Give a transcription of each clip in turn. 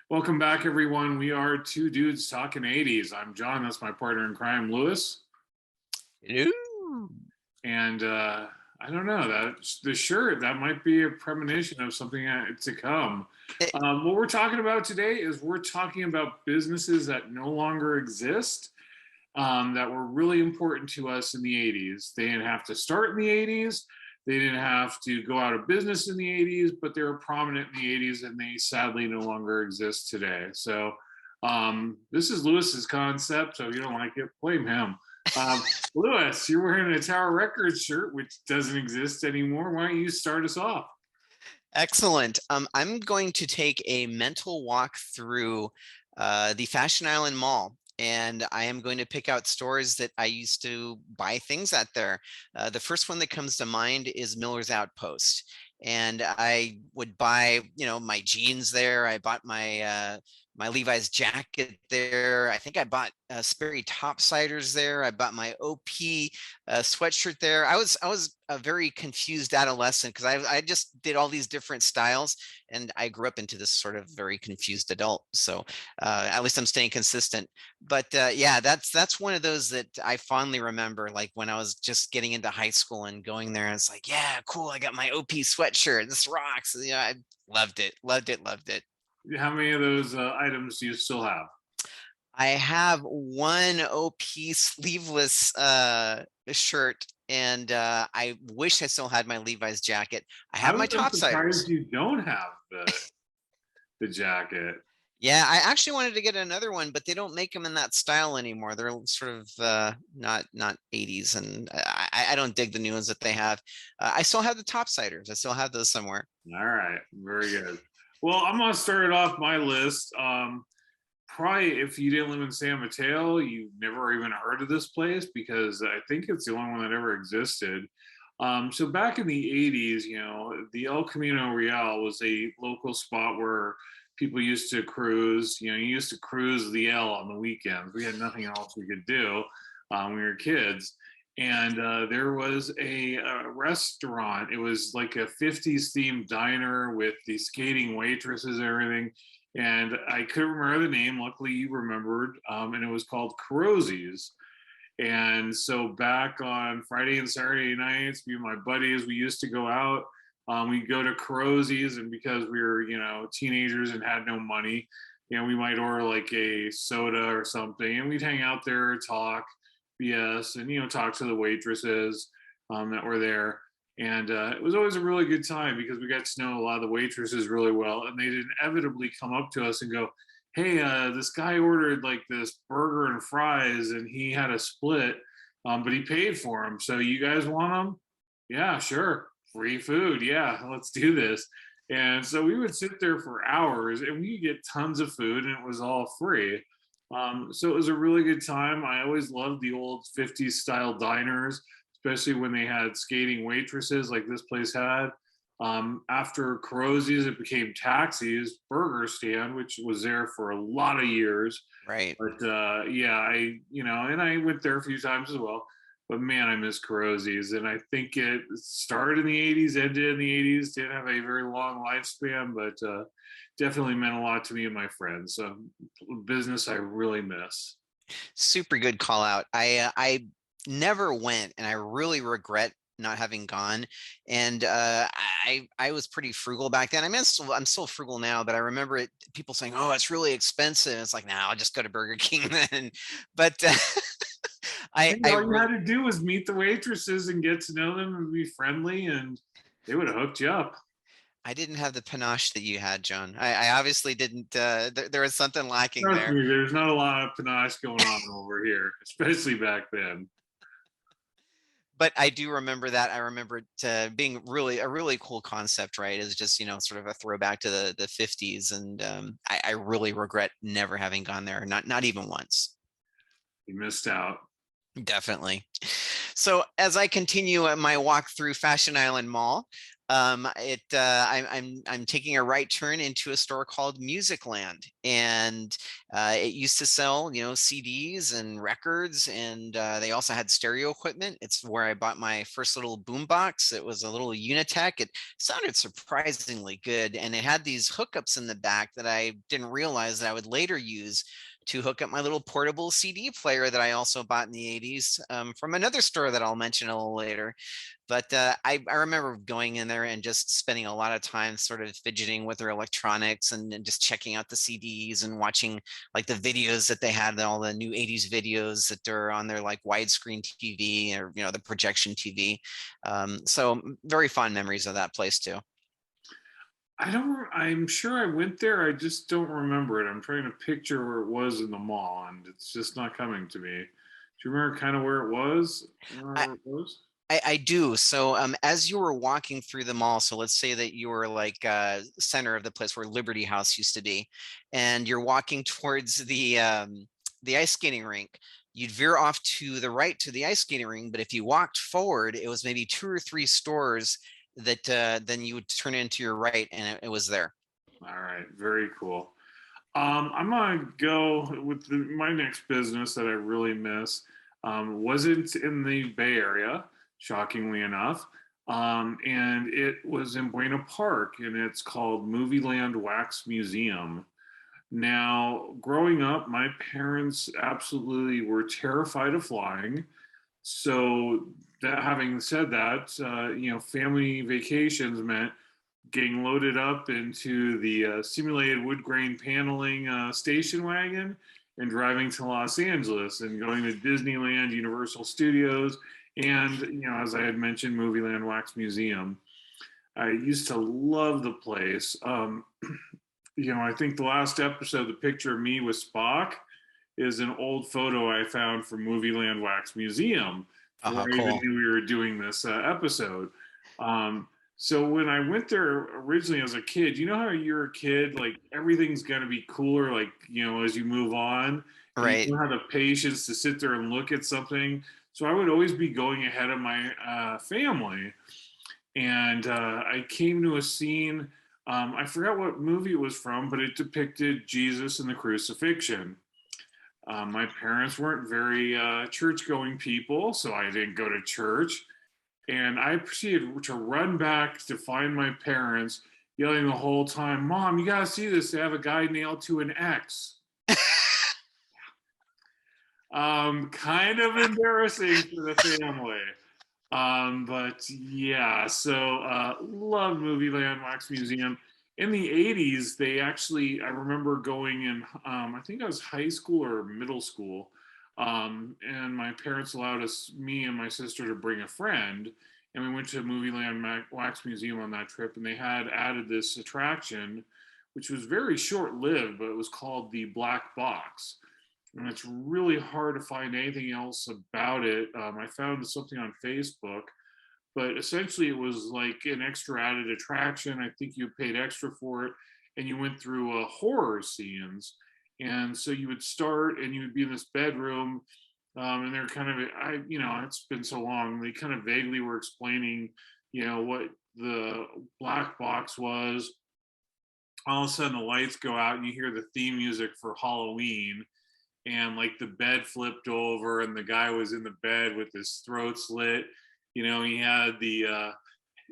Welcome back, everyone. We are two dudes talking 80s. I'm John. That's my partner in crime, Lewis. Ooh. And I don't know that the shirt that might be a premonition of something to come. Eh, What we're talking about today is we're talking about businesses that no longer exist, that were really important to us in the 80s. They didn't have to start in the 80s. They didn't have to go out of business in the 80s, but they were prominent in the 80s and they sadly no longer exist today. So this is Lewis's concept. So if you don't like it, blame him. Lewis, you're wearing a Tower Records shirt, which doesn't exist anymore. Why don't you start us off? Excellent. I'm going to take a mental walk through the Fashion Island Mall, and I am going to pick out stores that I used to buy things at there. The first one that comes to mind is Miller's Outpost, and I would buy, my jeans there. I bought my Levi's jacket there. I think I bought Sperry topsiders there. I bought my OP sweatshirt there. I was a very confused adolescent because I just did all these different styles, and I grew up into this sort of very confused adult. So at least I'm staying consistent. But yeah, that's one of those that I fondly remember, like when I was just getting into high school and going there, and it's like, yeah, cool. I got my OP sweatshirt. This rocks. I loved it, loved it, loved it. How many of those items do you still have? I have one OP sleeveless shirt, and I wish I still had my Levi's jacket. I have I my was topsiders. surprised you don't have the jacket. Yeah, I actually wanted to get another one, but they don't make them in that style anymore. They're sort of not 80s, and I don't dig the new ones that they have. I still have the topsiders. I still have those somewhere. All right, very good. Well, I'm gonna start off my list. Probably if you didn't live in San Mateo, you never even heard of this place because I think it's the only one that ever existed. So back in the 80s, the El Camino Real was a local spot where people used to cruise. You used to cruise the L on the weekends. We had nothing else we could do when we were kids. And there was a restaurant. It was like a 50s themed diner with the skating waitresses and everything. And I couldn't remember the name. Luckily, you remembered. And it was called Carozzi's. And so back on Friday and Saturday nights, me and my buddies, we used to go out. We'd go to Carozzi's, and because we were, teenagers and had no money, we might order like a soda or something, and we'd hang out there, talk BS, and talk to the waitresses that were there. And it was always a really good time because we got to know a lot of the waitresses really well, and they'd inevitably come up to us and go, hey, this guy ordered like this burger and fries and he had a split, but he paid for them. So you guys want them? Yeah, sure. Free food. Yeah, let's do this. And so we would sit there for hours and we get tons of food and it was all free. So it was a really good time. I always loved the old 50s style diners, especially when they had skating waitresses like this place had. After Carozzi's, it became Taxi's Burger Stand, which was there for a lot of years. Right. But yeah, and I went there a few times as well. But man, I miss Carozzi's, and I think it started in the '80s, ended in the '80s. Didn't have a very long lifespan, but definitely meant a lot to me and my friends. So business I really miss. Super good call out. I never went, and I really regret not having gone. And I was pretty frugal back then. I mean, I'm still frugal now, but I remember people saying, "Oh, it's really expensive." It's like, "Now I'll just go to Burger King then." But I Hey, I all you had really to do was meet the waitresses and get to know them and be friendly, and they would have hooked you up. I didn't have the panache that you had, John. I obviously didn't. There was something lacking Trust there. me, there's not a lot of panache going on over here, especially back then. But I do remember that. I remember it being really a really cool concept, right? Is just sort of a throwback to the 50s, and I really regret never having gone there, not even once. You missed out. Definitely. So as I continue my walk through Fashion Island Mall, I'm taking a right turn into a store called Musicland, and it used to sell, CDs and records, and they also had stereo equipment. It's where I bought my first little boombox. It was a little Unitech. It sounded surprisingly good, and it had these hookups in the back that I didn't realize that I would later use to hook up my little portable CD player that I also bought in the 80s, from another store that I'll mention a little later. But I remember going in there and just spending a lot of time sort of fidgeting with their electronics, and just checking out the CDs and watching like the videos that they had, all the new 80s videos that are on their like widescreen TV, or, the projection TV. So very fond memories of that place too. I'm sure I went there. I just don't remember it. I'm trying to picture where it was in the mall, and it's just not coming to me. Do you remember kind of where it was? I, Where it was? I do. So as you were walking through the mall, so let's say that you were like center of the place where Liberty House used to be, and you're walking towards the ice skating rink. You'd veer off to the right to the ice skating rink, but if you walked forward, it was maybe two or three stores that then you would turn into your right, and it was there. All right, very cool. I'm gonna go with my next business that I really miss. Wasn't in the Bay Area, shockingly enough, and it was in Buena Park, and it's called Movie Land Wax Museum. Now, growing up, my parents absolutely were terrified of flying. So, that having said that, family vacations meant getting loaded up into the simulated wood grain paneling station wagon and driving to Los Angeles and going to Disneyland, Universal Studios, and as I had mentioned, Movieland Wax Museum. I used to love the place. I think the last episode, the picture of me with Spock is an old photo I found from Movieland Wax Museum before Oh, I even cool. knew we were doing this episode. Um, so when I went there originally as a kid, you know how you're a kid, like everything's gonna be cooler, like as you move on, and you Right. don't have the patience to sit there and look at something. So I would always be going ahead of my family, and I came to a scene. I forgot what movie it was from, but it depicted Jesus and the crucifixion. My parents weren't very church going people, so I didn't go to church. And I proceeded to run back to find my parents, yelling the whole time, "Mom, you gotta see this. They have a guy nailed to an X." Kind of embarrassing for the family. But yeah, so love Movie Land Wax Museum. In the 80s, they actually, I remember going in, I think I was high school or middle school, and my parents allowed us, me and my sister, to bring a friend, and we went to Movie Land Wax Museum on that trip, and they had added this attraction, which was very short lived, but it was called the Black Box, and it's really hard to find anything else about it. I found something on Facebook, but essentially it was like an extra added attraction. I think you paid extra for it, and you went through horror scenes. And so you would start, and you would be in this bedroom, and they're kind of, it's been so long. They kind of vaguely were explaining, what the black box was. All of a sudden, the lights go out, and you hear the theme music for Halloween, and like the bed flipped over and the guy was in the bed with his throat slit. He had the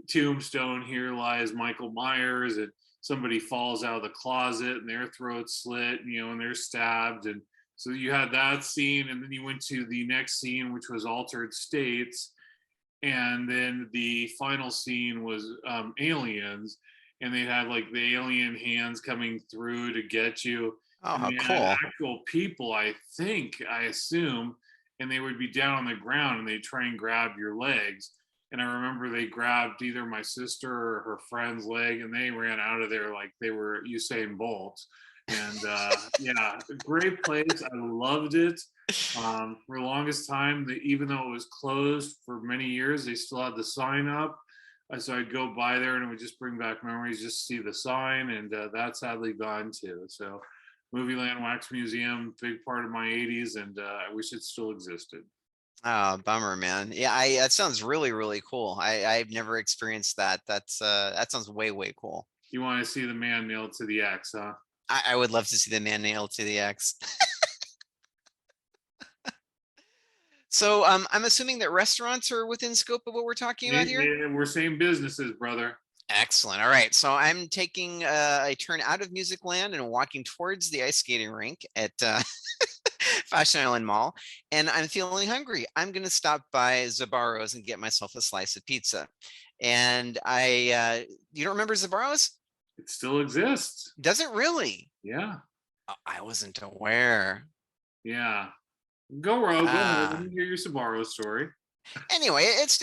tombstone, "Here lies Michael Myers," and somebody falls out of the closet and their throat slit, and they're stabbed. And so you had that scene, and then you went to the next scene, which was Altered States, and then the final scene was aliens, and they had like the alien hands coming through to get you, Oh, and how they had cool. actual people, I assume, and they would be down on the ground and they'd try and grab your legs. And I remember they grabbed either my sister or her friend's leg, and they ran out of there like they were Usain Bolt. And yeah, great place. I loved it. For the longest time, even though it was closed for many years, they still had the sign up. So I'd go by there and it would just bring back memories, just see the sign, and that's sadly gone too. So, Movie Land Wax Museum, big part of my 80s, and I wish it still existed. Oh, bummer, man. Yeah, I that sounds really, really cool. I've never experienced that. That sounds way, way cool. You want to see the man nailed to the X, huh? I would love to see the man nailed to the X. So I'm assuming that restaurants are within scope of what we're talking about here. We're same businesses, brother. Excellent. All right. So I'm taking a turn out of Music Land and walking towards the ice skating rink at Fashion Island Mall, and I'm feeling hungry. I'm going to stop by Zabaro's and get myself a slice of pizza. And you don't remember Zabaro's? It still exists. Does it really? Yeah. Oh, I wasn't aware. Yeah. Go, Ro. Go ahead. Let Ah, me hear your Subaru story. anyway, it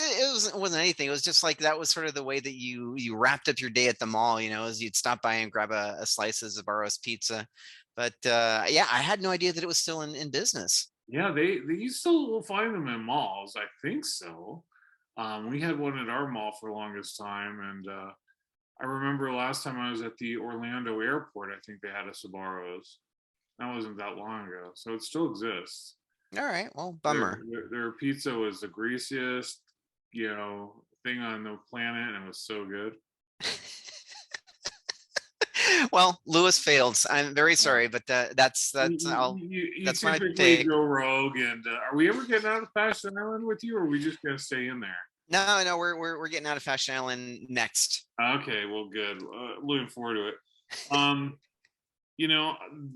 wasn't anything. It was just like that was sort of the way that you wrapped up your day at the mall, as you'd stop by and grab a slice of Zabaro's pizza. But yeah, I had no idea that it was still in business. Yeah, they you still will find them in malls. I think so. We had one at our mall for the longest time, and I remember last time I was at the Orlando airport. I think they had a Sbarro's. That wasn't that long ago, so it still exists. All right, well, Their bummer. their pizza was the greasiest, thing on the planet, and it was so good. Well, Lewis failed. I'm very Yeah. sorry, but You that's my typically pick. go rogue, and are we ever getting out of Fashion Island with you, or are we just gonna stay in there? No, no, we're getting out of Fashion Island next. Okay, well, good. Looking forward to it. Um,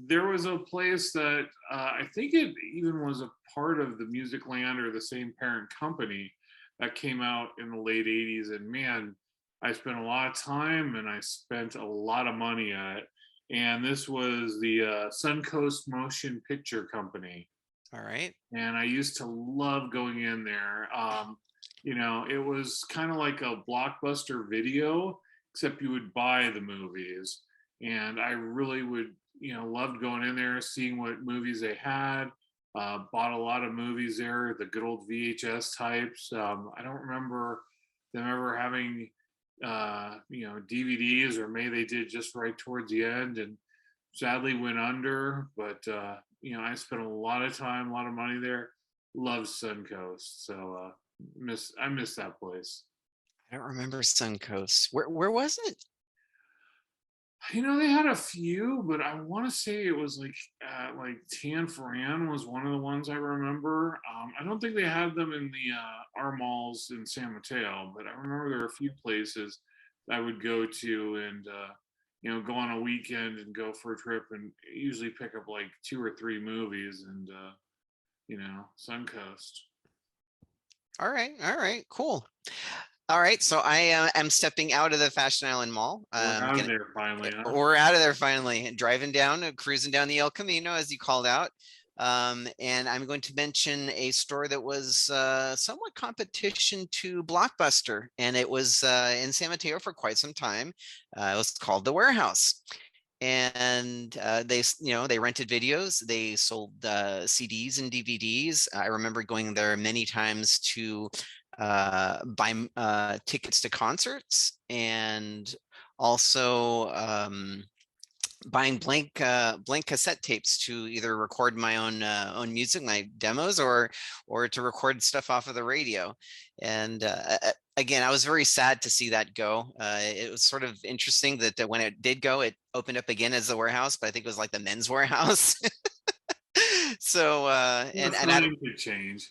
there was a place that I think it even was a part of the Music Land or the same parent company that came out in the late 80s. And man, I spent a lot of time and I spent a lot of money at it. And this was the Suncoast Motion Picture Company. All right. And I used to love going in there. It was kind of like a blockbuster video, except you would buy the movies. And I really would, loved going in there, seeing what movies they had. Bought a lot of movies there, the good old VHS types. I don't remember them ever having, DVDs, or maybe they did just right towards the end and sadly went under. But, I spent a lot of time, a lot of money there. Love Suncoast. So, I miss that place. I don't remember Suncoast. Where was it? They had a few, but I want to say it was like Tan Foran was one of the ones I remember. I don't think they had them in the our malls in San Mateo, but I remember there were a few places I would go to and go on a weekend and go for a trip and usually pick up like two or three movies and Suncoast. All right, cool. All right, so I am stepping out of the Fashion Island Mall. We're out of there finally, huh? We're out of there finally, driving down, cruising down the El Camino, as you called out. And I'm going to mention a store that was somewhat competition to Blockbuster, and it was in San Mateo for quite some time. It was called The Warehouse. And they rented videos, they sold CDs and DVDs. I remember going there many times to buy tickets to concerts, and also buying blank cassette tapes to either record my own music, my demos, or to record stuff off of the radio. And again, I was very sad to see that go. It was sort of interesting that when it did go, it opened up again as the Warehouse, but I think it was like the Men's Warehouse. So and I Time could change.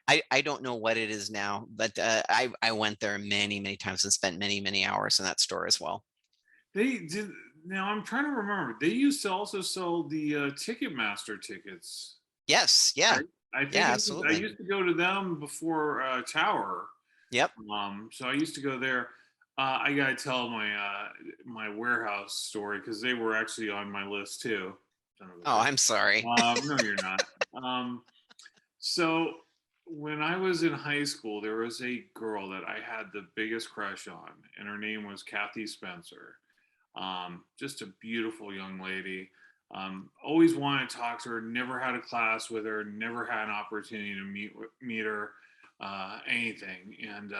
I don't know what it is now, but I went there many, many times and spent many, many hours in that store as well. They did. Now I'm trying to remember. They used to also sell the Ticketmaster tickets. Yes, yeah, Right? I think yeah, I absolutely. used to go to them before Tower. Yep. So I used to go there. I gotta tell my warehouse story because they were actually on my list too. Son of a Oh, bitch. I'm sorry. No, you're not. Um, so when I was in high school, there was a girl that I had the biggest crush on, and her name was Kathy Spencer. Just a beautiful young lady. Always wanted to talk to her. Never had a class with her. Never had an opportunity to meet her. Anything. And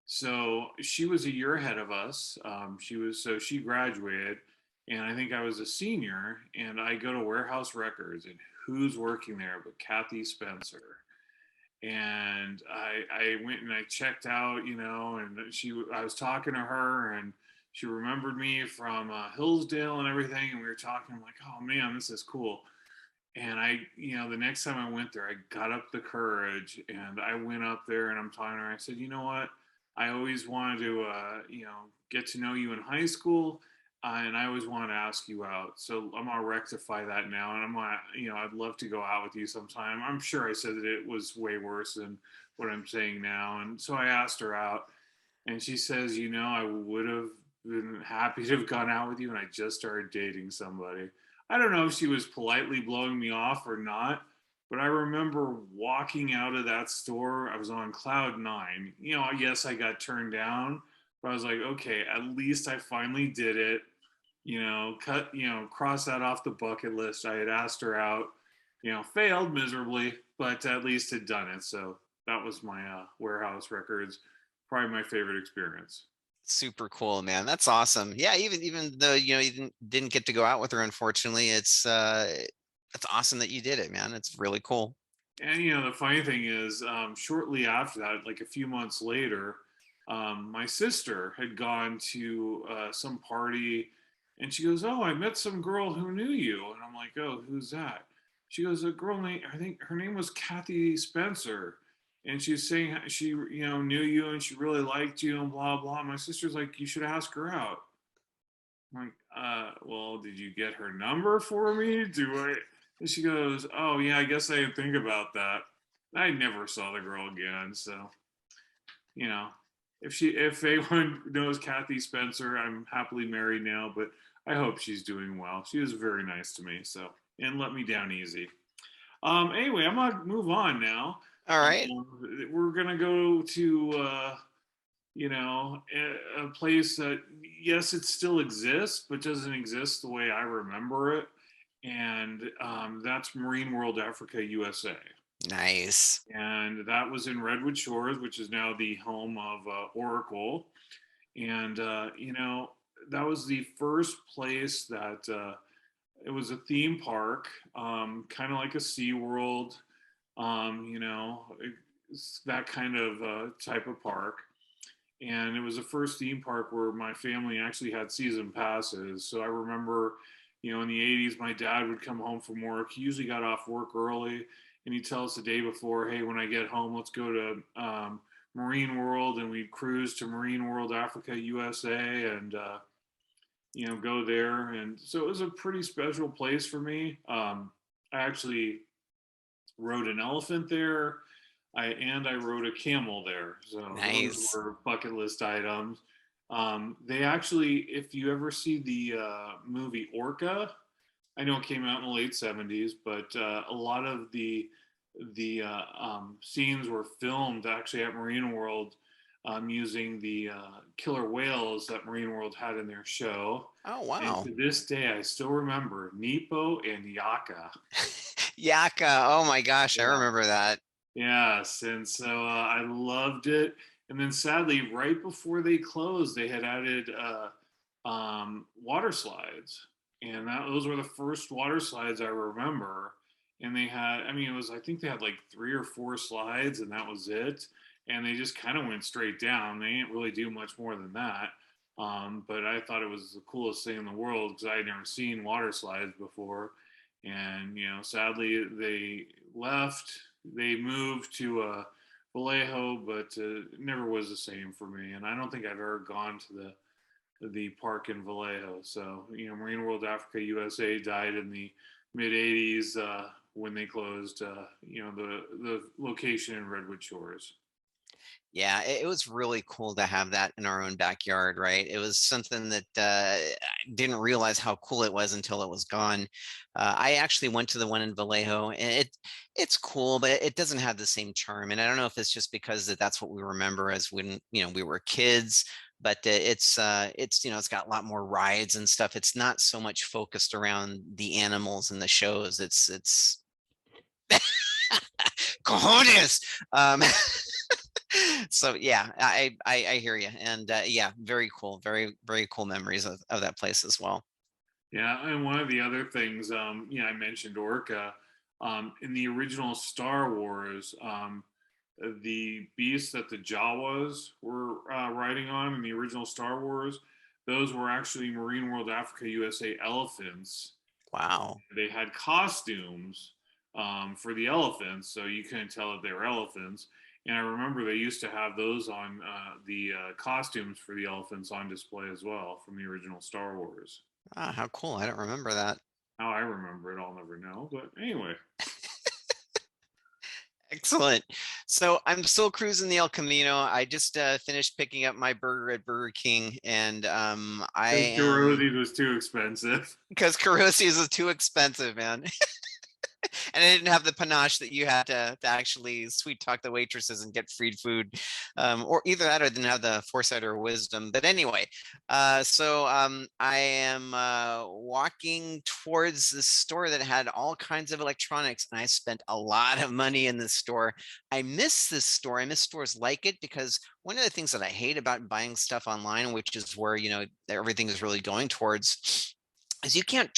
so she was a year ahead of us. She graduated, and I think I was a senior. And I go to Warehouse Records, and who's working there but Kathy Spencer. And I went and I checked out, and I was talking to her, and she remembered me from Hillsdale and everything, and we were talking. I'm like, oh man, this is cool. And the next time I went there, I got up the courage and I went up there and I'm talking to her. I said, you know what? I always wanted to, get to know you in high school. And I always wanted to ask you out. So I'm going to rectify that now. And I'm going to, I'd love to go out with you sometime. I'm sure I said that it was way worse than what I'm saying now. And so I asked her out and she says, I would have been happy to have gone out with you. And I just started dating somebody. I don't know if she was politely blowing me off or not, but I remember walking out of that store. I was on cloud nine. Yes, I got turned down, but I was like, okay, at least I finally did it. Cross that off the bucket list. I had asked her out, failed miserably, but at least had done it. So that was my warehouse records, probably my favorite experience. Super cool, man. That's awesome. Yeah, even though you didn't get to go out with her, unfortunately, it's awesome that you did it, man. It's really cool. And the funny thing is, shortly after that, like a few months later, my sister had gone to some party, and she goes, "Oh, I met some girl who knew you," and I'm like, "Oh, who's that?" She goes, "A girl named I think her name was Kathy Spencer." And she's saying she, knew you and she really liked you and blah blah. My sister's like, you should ask her out. I'm like, well, did you get her number for me? Do I? And she goes, oh yeah, I guess I didn't think about that. I never saw the girl again. So, you know, if anyone knows Kathy Spencer, I'm happily married now, but I hope she's doing well. She was very nice to me, so and let me down easy. Anyway, I'm gonna move on now. All right. We're gonna go to a place that, yes, it still exists, but doesn't exist the way I remember it. And that's Marine World Africa, USA. Nice. And that was in Redwood Shores, which is now the home of Oracle. And, that was the first place that it was a theme park, kind of like a SeaWorld, that kind of type of park. And it was the first theme park where my family actually had season passes. So I remember, in the 80s, my dad would come home from work. He usually got off work early, and he'd tell us the day before, hey, when I get home, let's go to Marine World. And we'd cruise to Marine World Africa, USA, and, go there. And so it was a pretty special place for me. I actually rode an elephant there. I rode a camel there. So those Nice. were bucket list items. They actually, if you ever see the movie Orca, I know it came out in the late '70s, but a lot of the scenes were filmed actually at Marine World, using the killer whales that Marine World had in their show. Oh, And wow. to this day, I still remember Nepo and Yaka. Yaka. Oh my gosh, I Yeah. remember that. Yes, and so I loved it. And then sadly, right before they closed, they had added water slides, and those were the first water slides I remember. And they had, I mean, I think they had like 3 or 4 slides, and that was it. And they just kind of went straight down. They didn't really do much more than that. But I thought it was the coolest thing in the world because I had never seen water slides before. And sadly, they left. They moved to Vallejo, but it never was the same for me. And I don't think I've ever gone to the park in Vallejo. So Marine World Africa USA died in the mid '80s when they closed. The location in Redwood Shores. Yeah, it was really cool to have that in our own backyard, right? It was something that I didn't realize how cool it was until it was gone. I actually went to the one in Vallejo, and it's cool, but it doesn't have the same charm. And I don't know if it's just because that's what we remember as when we were kids. But it's got a lot more rides and stuff. It's not so much focused around the animals and the shows. It's cojones. So yeah, I hear you, and yeah, very cool, very cool memories of that place as well. Yeah, and one of the other things, I mentioned Orca. In the original Star Wars, the beasts that the Jawas were riding on in the original Star Wars, those were actually Marine World Africa USA elephants. Wow. They had costumes for the elephants, so you couldn't tell that they were elephants. And I remember they used to have those on the costumes for the elephants on display as well from the original Star Wars. Ah, how cool. I don't remember that. How I remember it, I'll never know. But anyway, Excellent. So I'm still cruising the El Camino. I just finished picking up my burger at Burger King, and I because am Dorothy was too expensive. because Carosi's is too expensive, man. And I didn't have the panache that you had to actually sweet talk the waitresses and get free food, or either that or didn't have the foresight or wisdom. But anyway, I am walking towards the store that had all kinds of electronics, and I spent a lot of money in this store. I miss this store. I miss stores like it because one of the things that I hate about buying stuff online, which is where everything is really going towards, is you can't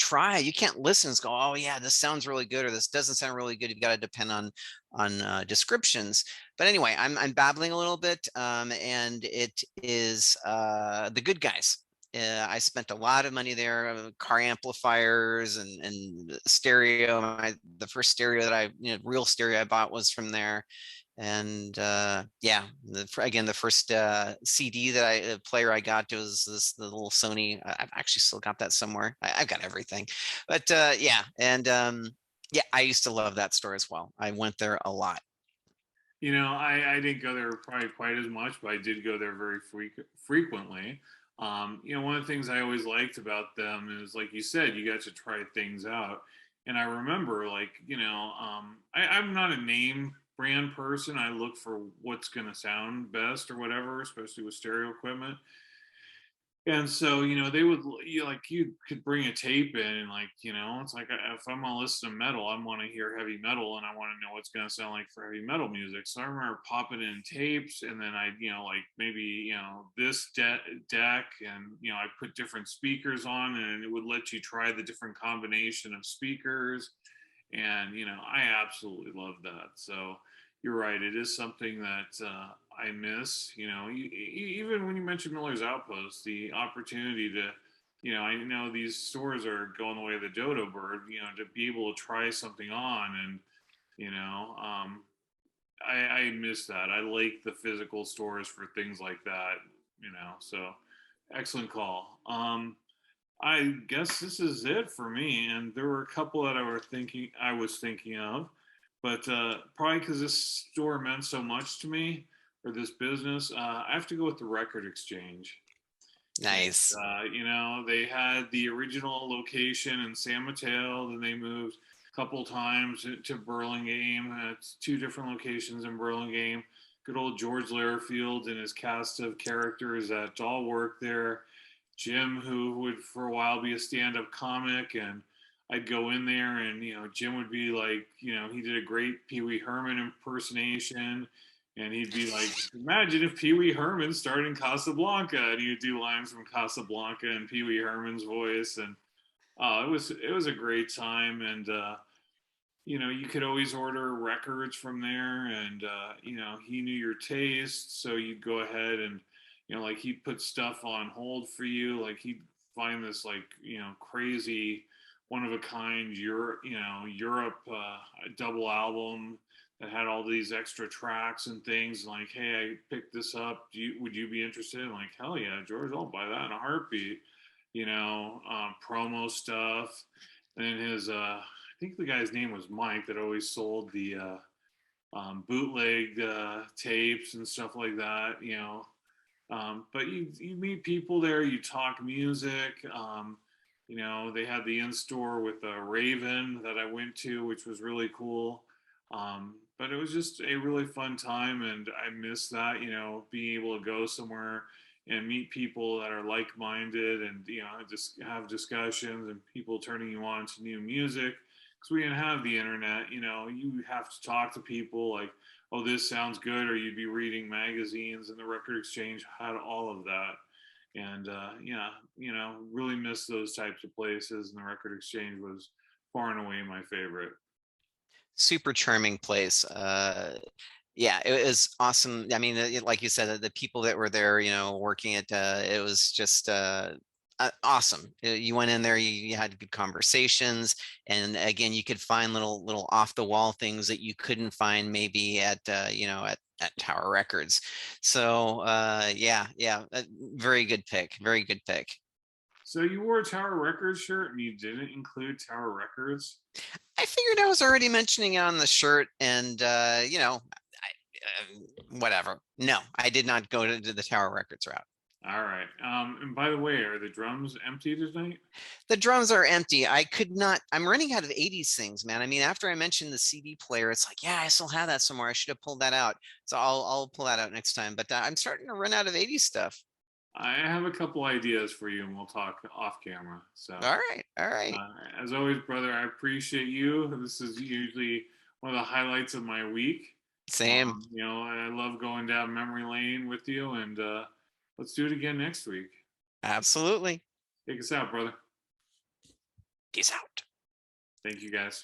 listen and go, oh yeah, this sounds really good, or this doesn't sound really good. You've got to depend on descriptions. But anyway, I'm babbling a little bit, and it is The Good Guys. I spent a lot of money there, car amplifiers and stereo. The first stereo that real stereo I bought was from there. And yeah, again, the first CD that player I got was the little Sony. I've actually still got that somewhere. I've got everything, but yeah, and yeah, I used to love that store as well. I went there a lot. I didn't go there probably quite as much, but I did go there very frequently. One of the things I always liked about them is, like you said, you got to try things out. And I remember, like, I'm not a name brand person. I look for what's going to sound best or whatever, especially with stereo equipment. And so, they would, you could bring a tape in, and, like, it's like, if I'm gonna listen to metal, I want to hear heavy metal, and I want to know what's gonna sound like for heavy metal music. So I remember popping in tapes, and then I, like, maybe, this deck, and I put different speakers on, and it would let you try the different combination of speakers, and I absolutely love that. So you're right, it is something that I miss. Even when you mentioned Miller's Outpost, the opportunity to, I know these stores are going the way of the dodo bird, to be able to try something on, and you know um, I miss that. I like the physical stores for things like that. So excellent call. I guess this is it for me. And there were a couple that I was thinking of, but probably because this store meant so much to me, or this business, I have to go with the Record Exchange. And, Nice. they had the original location in San Mateo, then they moved a couple times to Burlingame. It's two different locations in Burlingame. Good old George Lairfield and his cast of characters that all work there. Jim, who would for a while be a stand-up comic, and I'd go in there, and Jim would be like, he did a great Pee Wee Herman impersonation, and he'd be like, "Imagine if Pee Wee Herman starred in Casablanca," and he would do lines from Casablanca in Pee Wee Herman's voice, and it was a great time, and you could always order records from there, and he knew your taste, so you'd go ahead and like he'd put stuff on hold for you, like he'd find this like crazy one of a kind Europe double album that had all these extra tracks and things, like, hey, I picked this up, would you be interested? I'm like, hell yeah, George, I'll buy that in a heartbeat. Promo stuff. And his I think the guy's name was Mike that always sold the bootleg tapes and stuff like that. But you meet people there, you talk music. They had the in store with Raven that I went to, which was really cool. But it was just a really fun time, and I miss that. Being able to go somewhere and meet people that are like-minded, and just have discussions, and people turning you on to new music, because we didn't have the internet. You have to talk to people, like, oh, this sounds good, or you'd be reading magazines, and the Record Exchange had all of that. And yeah, really miss those types of places, and the Record Exchange was far and away my favorite. super charming place. Yeah, it was awesome. I mean, like you said, the people that were there, working it, it was just awesome. You went in there, you had good conversations, and again, you could find little off the wall things that you couldn't find maybe at at Tower Records. So yeah, very good pick. Very good pick. So you wore a Tower Records shirt and you didn't include Tower Records? I figured I was already mentioning it on the shirt, and whatever. No, I did not go to the Tower Records route. All right. And by the way, are the drums empty tonight? The drums are empty. I could not. I'm running out of 80s things, man. I mean, after I mentioned the CD player, it's like, yeah, I still have that somewhere. I should have pulled that out. So I'll pull that out next time. But I'm starting to run out of 80s stuff. I have a couple ideas for you, and we'll talk off camera. So, All right, all right. as always, brother, I appreciate you. This is usually one of the highlights of my week. Same. I love going down memory lane with you, and let's do it again next week. Absolutely. Take us out, brother. Peace out. Thank you, guys.